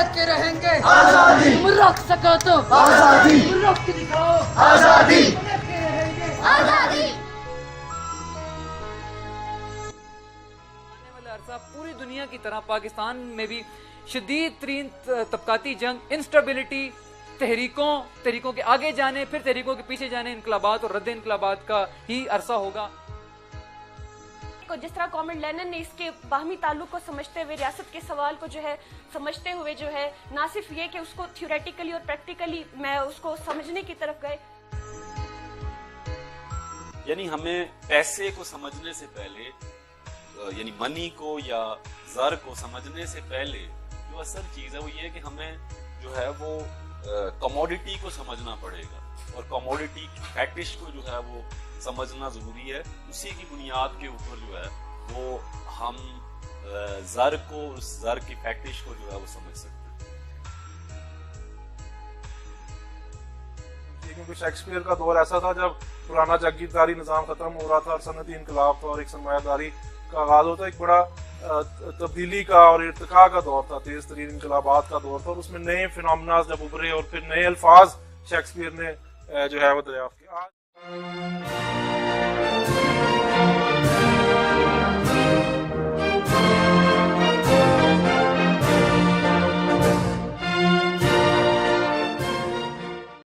लगे रहेंगे आजादी, तुम रख सको तो आजादी, रख के दिखाओ आजादी, लगे रहेंगे आजादी। आने वाला अरसा पूरी दुनिया की तरह पाकिस्तान में भी शदीद तरीन तबकाती जंग, इंस्टेबिलिटी, तहरीकों के आगे जाने, फिर तहरीकों के पीछे जाने, इनकलाबात और रद्द इनकलाबात का ही अरसा होगा। को जिस तरह कॉमरेड लेनिन ने इसके बाहमी ताल्लुक को समझते हुए, रियासत के सवाल को जो है समझते हुए जो है, ना सिर्फ ये कि उसको थ्योरेटिकली और प्रैक्टिकली मैं उसको समझने की तरफ गए। यानी हमें पैसे को समझने से पहले, यानी मनी को या ज़र को समझने से पहले जो असल चीज़ है वो ये है कि हमें जो है वो कमोडिटी को समझना पड़ेगा, और कमोडिटी फैक्टिश को जो है वो समझना ज़रूरी है। उसी की बुनियाद के ऊपर जो है वो हम ज़र को, उस ज़र की फैक्टिश को जो है वो समझ सकते हैं। क्योंकि शेक्सपियर का दौर ऐसा था जब पुराना जागीरदारी निज़ाम खत्म हो रहा था और सनती इनकलाब था और एक सरमायादारी का आगाज होता, एक बड़ा तब्दीली का और इर्तिका का दौर था, तेज तरीन इनकलाबात का दौर था, और उसमें नए फिनोमेना जब उभरे और फिर नए अल्फाज शेक्सपियर ने जो है वो दरियाफ्त किया।